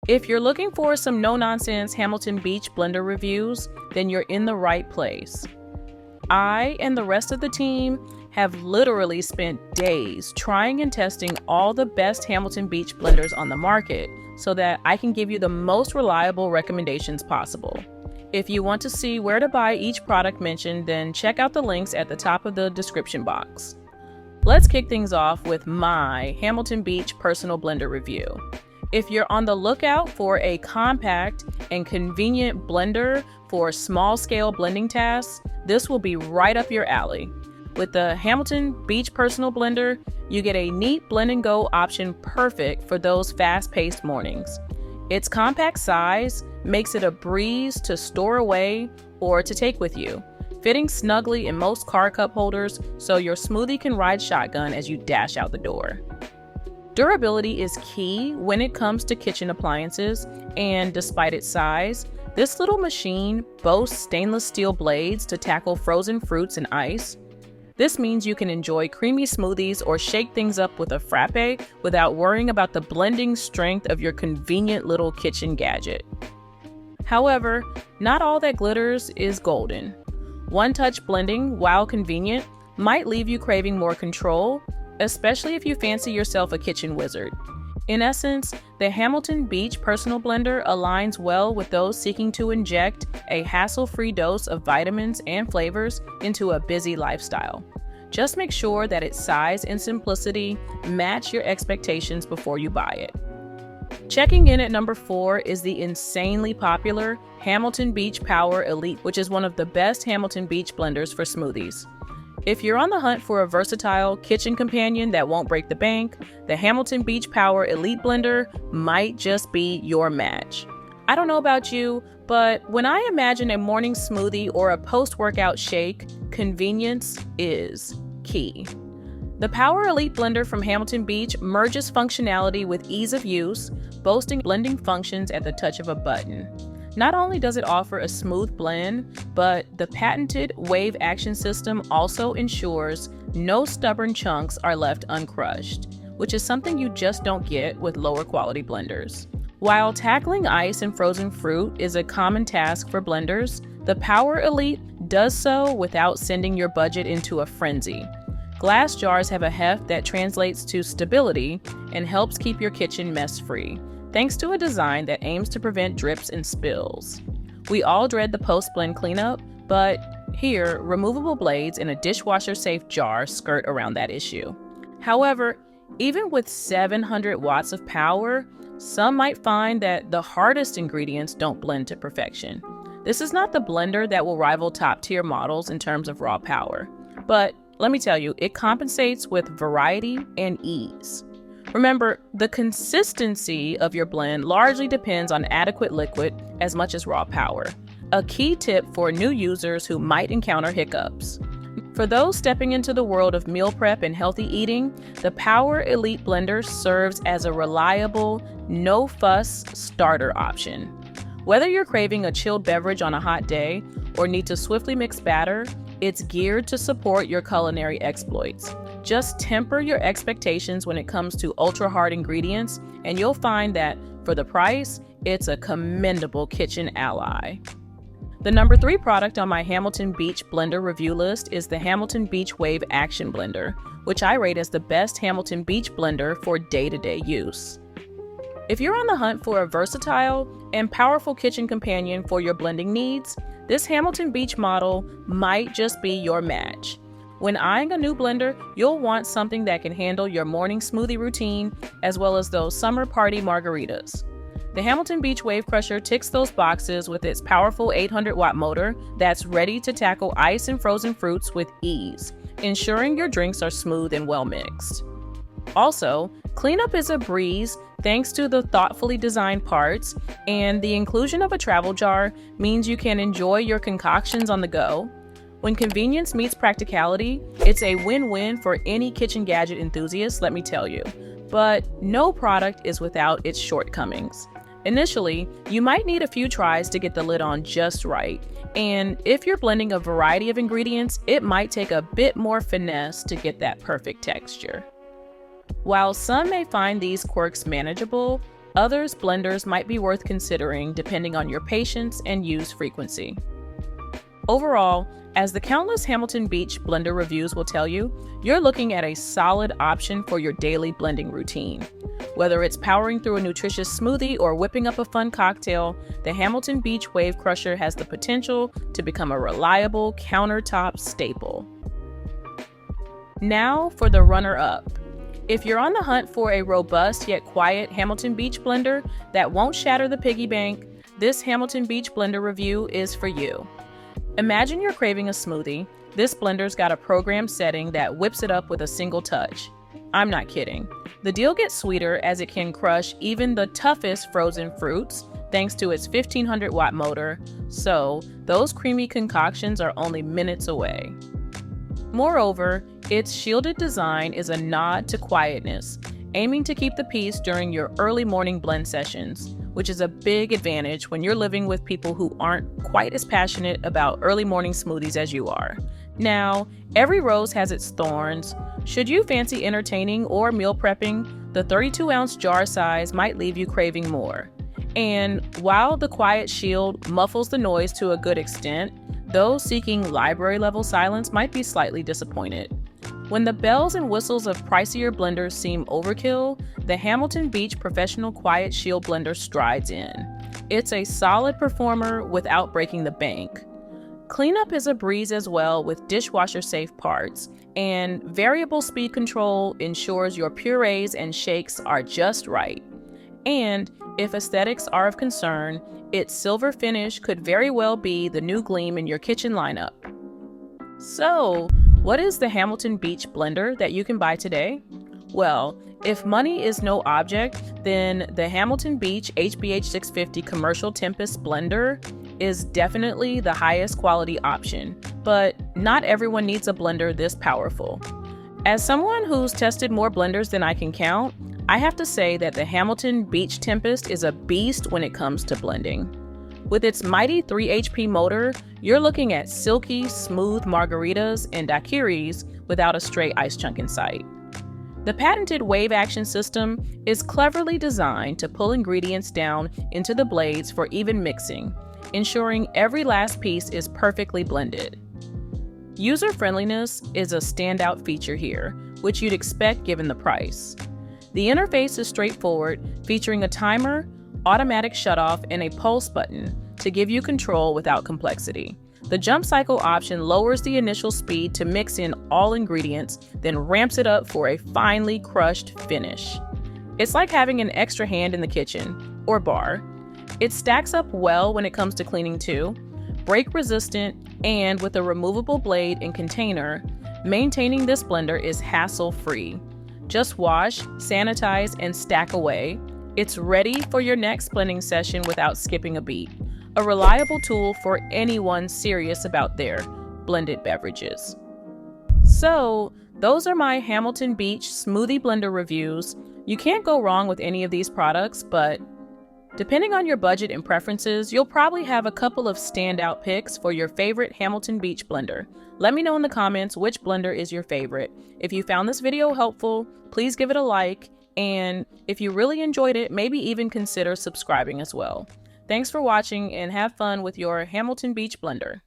If you're looking for some no-nonsense Hamilton Beach blender reviews, then you're in the right place. I and the rest of the team have literally spent days trying and testing all the best Hamilton Beach blenders on the market so that I can give you the most reliable recommendations possible. If you want to see where to buy each product mentioned, then check out the links at the top of the description box. Let's kick things off with my Hamilton Beach personal blender review. If you're on the lookout for a compact and convenient blender for small-scale blending tasks, this will be right up your alley. With the Hamilton Beach Personal Blender, you get a neat blend and go option perfect for those fast-paced mornings. Its compact size makes it a breeze to store away or to take with you, fitting snugly in most car cup holders so your smoothie can ride shotgun as you dash out the door. Durability is key when it comes to kitchen appliances, and despite its size, this little machine boasts stainless steel blades to tackle frozen fruits and ice. This means you can enjoy creamy smoothies or shake things up with a frappe without worrying about the blending strength of your convenient little kitchen gadget. However, not all that glitters is golden. One-touch blending, while convenient, might leave you craving more control, especially if you fancy yourself a kitchen wizard. In essence, the Hamilton Beach Personal Blender aligns well with those seeking to inject a hassle-free dose of vitamins and flavors into a busy lifestyle. Just make sure that its size and simplicity match your expectations before you buy it. Checking in at number 4 is the insanely popular Hamilton Beach Power Elite, which is one of the best Hamilton Beach blenders for smoothies. If you're on the hunt for a versatile kitchen companion that won't break the bank, the Hamilton Beach Power Elite Blender might just be your match. I don't know about you, but when I imagine a morning smoothie or a post-workout shake, convenience is key. The Power Elite Blender from Hamilton Beach merges functionality with ease of use, boasting blending functions at the touch of a button. Not only does it offer a smooth blend, but the patented wave action system also ensures no stubborn chunks are left uncrushed, which is something you just don't get with lower quality blenders. While tackling ice and frozen fruit is a common task for blenders, the Power Elite does so without sending your budget into a frenzy. Glass jars have a heft that translates to stability and helps keep your kitchen mess-free, thanks to a design that aims to prevent drips and spills. We all dread the post-blend cleanup, but here, removable blades in a dishwasher-safe jar skirt around that issue. However, even with 700 watts of power, some might find that the hardest ingredients don't blend to perfection. This is not the blender that will rival top-tier models in terms of raw power, but let me tell you, it compensates with variety and ease. Remember, the consistency of your blend largely depends on adequate liquid as much as raw power, a key tip for new users who might encounter hiccups. For those stepping into the world of meal prep and healthy eating, the Power Elite Blender serves as a reliable, no-fuss starter option. Whether you're craving a chilled beverage on a hot day or need to swiftly mix batter, it's geared to support your culinary exploits. Just temper your expectations when it comes to ultra-hard ingredients, and you'll find that, for the price, it's a commendable kitchen ally. The number 3 product on my Hamilton Beach Blender review list is the Hamilton Beach Wave Action Blender, which I rate as the best Hamilton Beach blender for day-to-day use. If you're on the hunt for a versatile and powerful kitchen companion for your blending needs, this Hamilton Beach model might just be your match. When eyeing a new blender, you'll want something that can handle your morning smoothie routine as well as those summer party margaritas. The Hamilton Beach Wave Crusher ticks those boxes with its powerful 800-watt motor that's ready to tackle ice and frozen fruits with ease, ensuring your drinks are smooth and well mixed. Also, cleanup is a breeze thanks to the thoughtfully designed parts, and the inclusion of a travel jar means you can enjoy your concoctions on the go. When convenience meets practicality, it's a win-win for any kitchen gadget enthusiast, let me tell you. But no product is without its shortcomings. Initially, you might need a few tries to get the lid on just right, and if you're blending a variety of ingredients, it might take a bit more finesse to get that perfect texture. While some may find these quirks manageable, Others blenders might be worth considering depending on your patience and use frequency. Overall, as the countless Hamilton Beach blender reviews will tell you, you're looking at a solid option for your daily blending routine. Whether it's powering through a nutritious smoothie or whipping up a fun cocktail, the Hamilton Beach Wave Crusher has the potential to become a reliable countertop staple. Now for the runner-up. If you're on the hunt for a robust yet quiet Hamilton Beach blender that won't shatter the piggy bank, this Hamilton Beach blender review is for you. Imagine you're craving a smoothie. This blender's got a programmed setting that whips it up with a single touch. I'm not kidding. The deal gets sweeter as it can crush even the toughest frozen fruits thanks to its 1500 watt motor, so those creamy concoctions are only minutes away. Moreover, its shielded design is a nod to quietness, aiming to keep the peace during your early morning blend sessions, which is a big advantage when you're living with people who aren't quite as passionate about early morning smoothies as you are. Now, every rose has its thorns. Should you fancy entertaining or meal prepping, the 32-ounce jar size might leave you craving more. And while the quiet shield muffles the noise to a good extent, those seeking library-level silence might be slightly disappointed. When the bells and whistles of pricier blenders seem overkill, the Hamilton Beach Professional Quiet Shield Blender strides in. It's a solid performer without breaking the bank. Cleanup is a breeze as well with dishwasher-safe parts, and variable speed control ensures your purees and shakes are just right. And if aesthetics are of concern, its silver finish could very well be the new gleam in your kitchen lineup. So, what is the Hamilton Beach blender that you can buy today? Well, if money is no object, then the Hamilton Beach HBH 650 Commercial Tempest blender is definitely the highest quality option, but not everyone needs a blender this powerful. As someone who's tested more blenders than I can count, I have to say that the Hamilton Beach Tempest is a beast when it comes to blending. With its mighty 3 HP motor, you're looking at silky, smooth margaritas and daiquiris without a stray ice chunk in sight. The patented wave action system is cleverly designed to pull ingredients down into the blades for even mixing, ensuring every last piece is perfectly blended. User-friendliness is a standout feature here, which you'd expect given the price. The interface is straightforward, featuring a timer, automatic shutoff, and a pulse button to give you control without complexity. The jump cycle option lowers the initial speed to mix in all ingredients, then ramps it up for a finely crushed finish. It's like having an extra hand in the kitchen, or bar. It stacks up well when it comes to cleaning too, break resistant, and with a removable blade and container, maintaining this blender is hassle-free. Just wash, sanitize, and stack away. It's ready for your next blending session without skipping a beat. A reliable tool for anyone serious about their blended beverages. So, those are my Hamilton Beach smoothie blender reviews. You can't go wrong with any of these products, but depending on your budget and preferences, you'll probably have a couple of standout picks for your favorite Hamilton Beach blender. Let me know in the comments which blender is your favorite. If you found this video helpful, please give it a like, and if you really enjoyed it, maybe even consider subscribing as well. Thanks for watching and have fun with your Hamilton Beach blender.